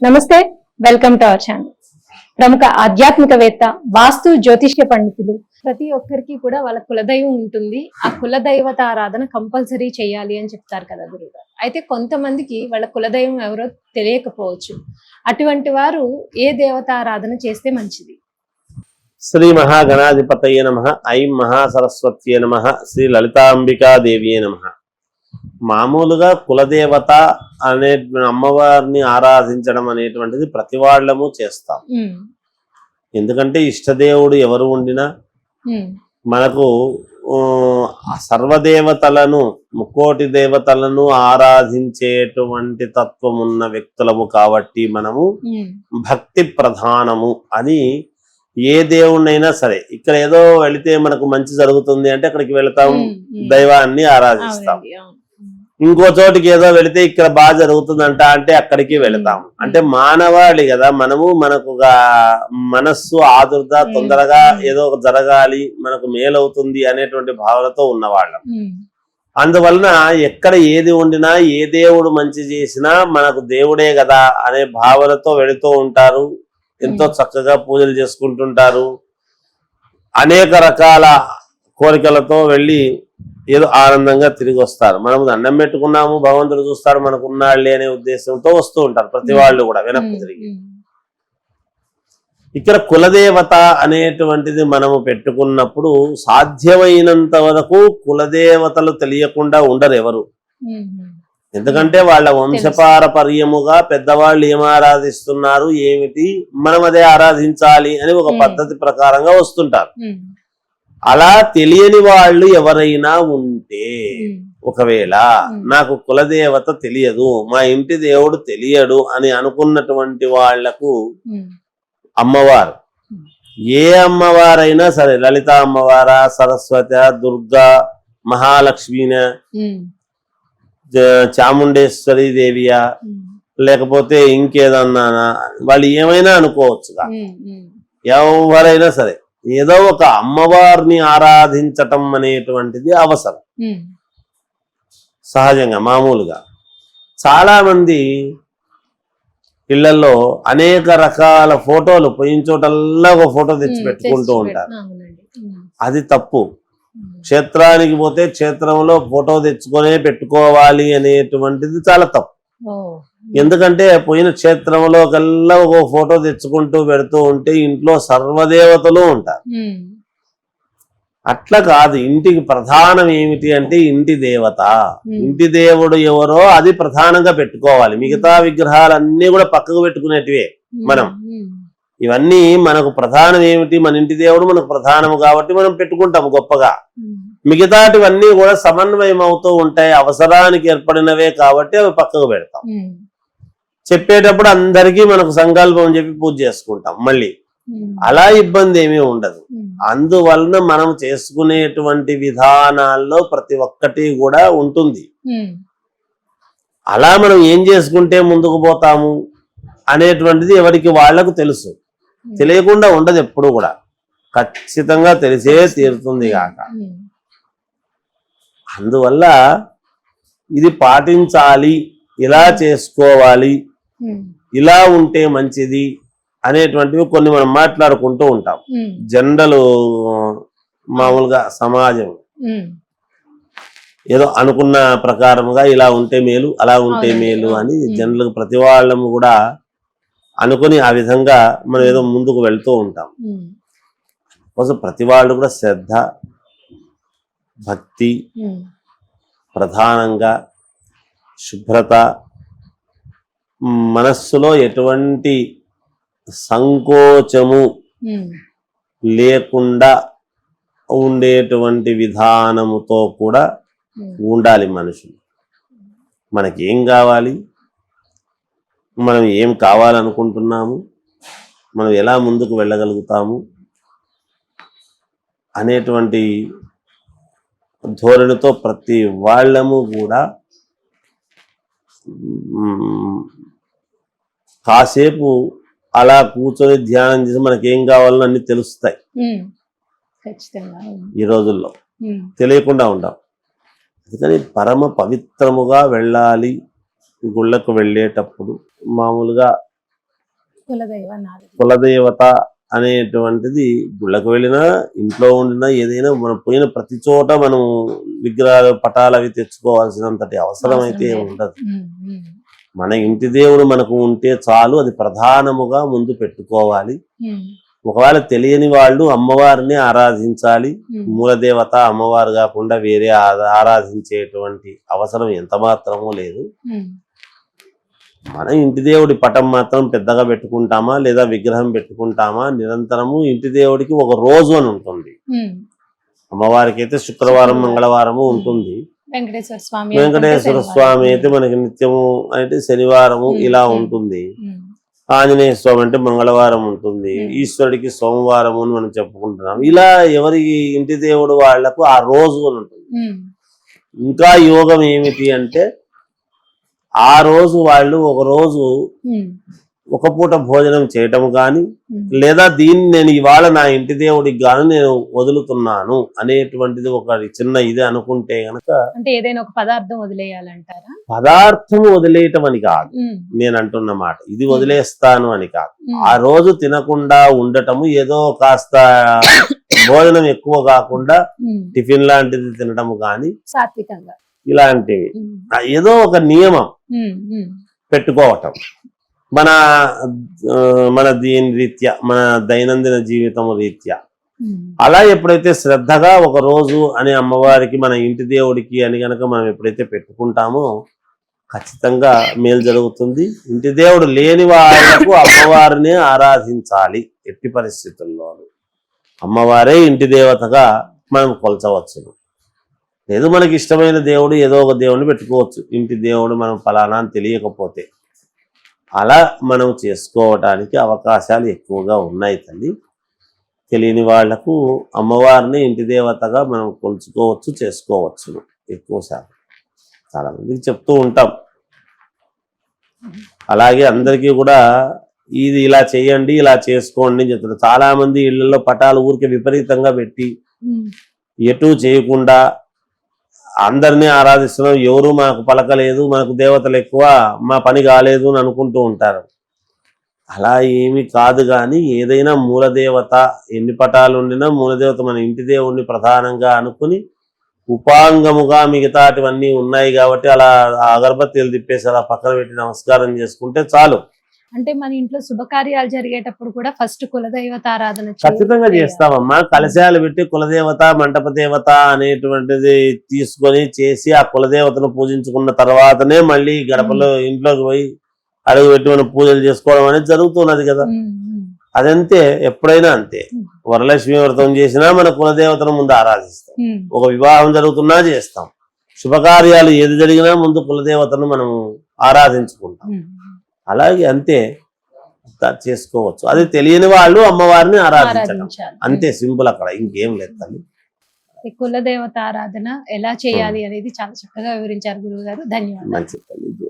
నమస్తే, welcome to our channel. ప్రముఖ ఆధ్యాత్మికవేత్త, వాస్తు జ్యోతిష్య పండితులు ప్రతి ఒక్కరికి కూడా వాళ్ళ కులదైవం ఉంటుంది. ఆ కులదైవత ఆరాధన కంపల్సరీ చేయాలి అని చెప్తారు కదా గురుగారు. అయితే కొంతమందికి వాళ్ళ కులదైవం ఎవరో తెలియకపోవచ్చు. అటువంటి వారు ఏ దేవత ఆరాధన చేస్తే మంచిది? శ్రీ మహాగణాధిపతయే నమః. ఐం మహాసరస్వత్యే నమః. శ్రీ లలితాంబికాదేవియే నమః. మామూలుగా కులదేవత అనే అమ్మవారిని ఆరాధించడం అనేటువంటిది ప్రతి వాళ్ళము చేస్తాం. ఎందుకంటే ఇష్టదేవుడు ఎవరు ఉండినా మనకు సర్వదేవతలను, ముక్కోటి దేవతలను ఆరాధించేటువంటి తత్వం ఉన్న వ్యక్తులము కాబట్టి మనము భక్తి ప్రధానము అని ఏ దేవుణ్ణైనా సరే, ఇక్కడ ఏదో వెళితే మనకు మంచి జరుగుతుంది అంటే అక్కడికి వెళతాం, దైవాన్ని ఆరాధిస్తాం. ఇంకో చోటికి ఏదో వెళితే ఇక్కడ బాగా జరుగుతుందంట అంటే అక్కడికి వెళతాం. అంటే మానవాళి కదా మనము, మనకు మనస్సు ఆదుర్ద, తొందరగా ఏదో జరగాలి, మనకు మేలవుతుంది అనేటువంటి భావనతో ఉన్నవాళ్ళం. అందువలన ఎక్కడ ఏది ఉండినా, ఏ దేవుడు మంచి చేసినా మనకు దేవుడే కదా అనే భావనతో వెళుతూ ఉంటారు. ఎంతో చక్కగా పూజలు చేసుకుంటుంటారు. అనేక రకాల కోరికలతో వెళ్ళి ఏదో ఆనందంగా తిరిగి వస్తారు. మనం దండం పెట్టుకున్నాము, భగవంతుడు చూస్తాడు, మనకు ఉన్నాళ్ళే అనే ఉద్దేశంతో వస్తూ ఉంటారు ప్రతి వాళ్ళు కూడా వెనక్కి తిరిగి. ఇక్కడ కులదేవత అనేటువంటిది మనము పెట్టుకున్నప్పుడు సాధ్యమైనంత వరకు కులదేవతలు తెలియకుండా ఉండరు ఎవరు. ఎందుకంటే వాళ్ళ వంశపారపర్యముగా పెద్దవాళ్ళు ఏం ఆరాధిస్తున్నారు, ఏమిటి, మనం అదే ఆరాధించాలి అని ఒక పద్ధతి ప్రకారంగా వస్తుంటారు. అలా తెలియని వాళ్ళు ఎవరైనా ఉంటే, ఒకవేళ నాకు కులదేవత తెలియదు, మా ఇంటి దేవుడు తెలియడు అని అనుకున్నటువంటి వాళ్లకు అమ్మవారు, ఏ అమ్మవారైనా సరే, లలిత అమ్మవారా, సరస్వతి, దుర్గా, మహాలక్ష్మీన, చాముండేశ్వరి దేవియా, లేకపోతే ఇంకేదన్నా, వాళ్ళు ఏమైనా అనుకోవచ్చుగా, ఎవరైనా సరే ఏదో ఒక అమ్మవారిని ఆరాధించటం అనేటువంటిది అవసరం. సహజంగా మామూలుగా చాలా మంది ఇళ్లలో అనేక రకాల ఫోటోలు, పోయిన చోటల్లా ఒక ఫోటో తెచ్చి పెట్టుకుంటూ ఉంటారు. అది తప్పు. క్షేత్రానికి పోతే క్షేత్రంలో ఫోటో తెచ్చుకొనే పెట్టుకోవాలి అనేటువంటిది చాలా తప్పు. ఎందుకంటే పోయిన క్షేత్రంలో కల్లా ఒక ఫోటో తెచ్చుకుంటూ పెడుతూ ఉంటే ఇంట్లో సర్వదేవతలు ఉంటారు. అట్లా కాదు. ఇంటికి ప్రధానం ఏమిటి అంటే ఇంటి దేవత, ఇంటి దేవుడు ఎవరో అది ప్రధానంగా పెట్టుకోవాలి. మిగతా విగ్రహాలన్నీ కూడా పక్కకు పెట్టుకునేటివే. మనం ఇవన్నీ మనకు ప్రధానం ఏమిటి, మన ఇంటి దేవుడు మనకు ప్రధానము కాబట్టి మనం పెట్టుకుంటాము గొప్పగా. మిగతాటివన్నీ కూడా సమన్వయం అవుతూ ఉంటాయి, అవసరానికి ఏర్పడినవే కాబట్టి అవి పక్కకు పెడతాం. చెప్పేటప్పుడు అందరికీ మనకు సంకల్పం చెప్పి పూజ చేసుకుంటాం. మళ్ళీ అలా ఇబ్బంది ఏమీ ఉండదు. అందువలన మనం చేసుకునేటువంటి విధానాల్లో ప్రతి ఒక్కటి కూడా ఉంటుంది. అలా మనం ఏం చేసుకుంటే ముందుకు పోతాము అనేటువంటిది ఎవరికి వాళ్లకు తెలుసు. తెలియకుండా ఉండదు ఎప్పుడు కూడా, ఖచ్చితంగా తెలిసే తీరుతుంది కాక. అందువల్ల ఇది పాటించాలి, ఇలా చేసుకోవాలి, ఇలా ఉంటే మంచిది అనేటువంటివి కొన్ని మనం మాట్లాడుకుంటూ ఉంటాం. జనరల్ మామూలుగా సమాజం ఏదో అనుకున్న ప్రకారముగా ఇలా ఉంటే మేలు, అలా ఉంటే మేలు అని జనరల్ ప్రతి వాళ్ళము కూడా అనుకుని ఆ విధంగా మనం ఏదో ముందుకు వెళ్తూ ఉంటాం. కోసం ప్రతి వాళ్ళు కూడా శ్రద్ధ, భక్తి, ప్రధానంగా శుభ్రత, మనస్సులో ఎటువంటి సంకోచము లేకుండా ఉండేటువంటి విధానముతో కూడా ఉండాలి మనుషులు. మనకి ఏం కావాలి, మనం ఏం కావాలనుకుంటున్నాము, మనం ఎలా ముందుకు వెళ్ళగలుగుతాము అనేటువంటి ధోరణితో ప్రతి వాళ్ళము కూడా కాసేపు అలా కూర్చొని ధ్యానం చేసి మనకి ఏం కావాలని అన్ని తెలుస్తాయి. ఈ రోజుల్లో తెలియకుండా ఉంటాం. అందుకని పరమ పవిత్రముగా వెళ్ళాలి. గుళ్ళకు వెళ్ళేటప్పుడు మామూలుగా కులదైవాన్ని ఆరాధించాలి. కులదేవత అనేటువంటిది గుళ్ళకు వెళ్ళినా ఇంట్లో ఉండినా ఏదైనా మనం పోయిన ప్రతి చోట మనం విగ్రహాలు పటాలు అవి తెచ్చుకోవాల్సినంతటి అవసరం అయితే అవసరం లేదు. ఉండదు. ఉమ్. మన ఇంటి దేవుడు మనకు ఉంటే చాలు, అది ప్రధానముగా ముందు పెట్టుకోవాలి. ఉమ్. ఒకవేళ తెలియని వాళ్ళు అమ్మవారిని ఆరాధించాలి. ఉమ్. మూలదేవత అమ్మవారు కాకుండా వేరే ఆరాధించేటువంటి అవసరం ఎంత మాత్రమూ లేదు. ఉమ్. మన ఇంటి దేవుడి పటం మాత్రం పెద్దగా పెట్టుకుంటామా లేదా విగ్రహం పెట్టుకుంటామా, నిరంతరము ఇంటి దేవుడికి ఒక రోజు అని ఉంటుంది. ఉమ్. అమ్మవారికి అయితే శుక్రవారం మంగళవారము ఉంటుంది. వెంకటేశ్వర స్వామి వెంకటేశ్వర స్వామి అయితే మనకి నిత్యము అంటే శనివారము ఇలా ఉంటుంది. ఉమ్. ఆంజనేయ స్వామి అంటే మంగళవారం ఉంటుంది. ఈశ్వరుడికి సోమవారము అని మనం చెప్పుకుంటున్నాం. ఇలా ఎవరి ఇంటి దేవుడు వాళ్లకు ఆ రోజు అని ఉంటుంది. ఉమ్. ఇంకా యోగం ఏమిటి అంటే ఆ రోజు వాళ్ళు ఒక రోజు ఉమ్. ఒక పూట భోజనం చేయటం కానీ ఉమ్. లేదా దీన్ని నేను ఇవాళ నా ఇంటి దేవుడికి గాను నేను వదులుతున్నాను అనేటువంటిది ఒక చిన్న ఇది అనుకుంటే గనక, అంటే ఏదైనా ఒక పదార్థం వదిలేయాలంటారా? పదార్థము వదిలేయటం అని కాదు ఉమ్. నేను అంటున్న మాట, ఇది వదిలేస్తాను అని కాదు. ఉమ్. ఆ రోజు తినకుండా ఉండటము, ఏదో కాస్త భోజనం ఎక్కువ కాకుండా ఉమ్. టిఫిన్ లాంటిది తినటము కానీ సాత్వికంగా. ఇలాంటివి ఉమ్. ఏదో ఒక నియమం ఉమ్. ఉమ్. పెట్టుకోవటం మన మన దీని రీత్యా, మన దైనందిన జీవితం రీత్యా. ఉమ్. అలా ఎప్పుడైతే శ్రద్ధగా ఒక రోజు అని అమ్మవారికి మన ఇంటి దేవుడికి అని గనక మనం ఎప్పుడైతే పెట్టుకుంటామో ఖచ్చితంగా మేలు జరుగుతుంది. ఇంటి దేవుడు లేని వాళ్లకు అమ్మవారిని ఆరాధించాలి. ఎట్టి పరిస్థితుల్లో అమ్మవారే ఇంటి దేవతగా మనం కొలచవచ్చును. లేదు మనకి ఇష్టమైన దేవుడు ఏదో ఒక దేవుడిని పెట్టుకోవచ్చు. ఇంటి దేవుడు మనం ఫలానా అని తెలియకపోతే అలా మనం చేసుకోవటానికి అవకాశాలు ఎక్కువగా ఉన్నాయి తల్లి. తెలియని వాళ్లకు అమ్మవారిని ఇంటి దేవతగా మనం కొలుచుకోవచ్చు, చేసుకోవచ్చు. ఎక్కువ శాతం చాలా మందికి చెప్తూ ఉంటాం. అలాగే అందరికీ కూడా ఇది ఇలా చేయండి, ఇలా చేసుకోండి అని చెప్తారు. చాలా మంది ఇళ్లలో పటాలు ఊరికే విపరీతంగా పెట్టి ఉమ్. ఎటు చేయకుండా అందరినీ ఆరాధిస్తున్నాం, ఎవరు మాకు పలకలేదు, మనకు దేవతలు ఎక్కువ, మా పని కాలేదు అని అనుకుంటూ ఉంటారు. అలా ఏమి కాదు. కానీ ఏదైనా మూలదేవత, ఎన్ని పటాలు ఉండినా మూలదేవత మన ఇంటి దేవుడిని ప్రధానంగా అనుకుని ఉపాంగముగా మిగతాటివన్నీ ఉన్నాయి కాబట్టి అలా అగరబత్తీలు తిప్పేసి అలా పక్కన పెట్టి నమస్కారం చేసుకుంటే చాలు. అంటే మన ఇంట్లో శుభకార్యాలు జరిగేటప్పుడు కూడా ఫస్ట్ కులదైవత ఆరాధన ఖచ్చితంగా చేస్తామమ్మా. కలశాలు పెట్టి కులదేవత, మంటప దేవత అనేటువంటిది తీసుకొని చేసి ఆ కులదేవతను పూజించుకున్న తర్వాతనే మళ్ళీ గడపలో ఇంట్లోకి పోయి అడుగు పెట్టి మనం పూజలు చేసుకోవడం అనేది జరుగుతున్నది కదా. అదంతే, ఎప్పుడైనా అంతే. వరలక్ష్మి వ్రతం చేసినా మన కులదేవతను ముందు ఆరాధిస్తాం. ఒక వివాహం జరుగుతున్నా చేస్తాం. శుభకార్యాలు ఏది జరిగినా ముందు కులదేవతను మనం ఆరాధించుకుంటాం. అలాగే అంతే చేసుకోవచ్చు. అది తెలియని వాళ్ళు అమ్మవారిని ఆరాధించడం అంతే, సింపుల్. అక్కడ ఇంకేం లేదు తల్లి. కులదేవత ఆరాధన ఎలా చేయాలి అనేది చాలా చక్కగా వివరించారు గురువు గారు. ధన్యవాదాలు. మంచి తల్లి.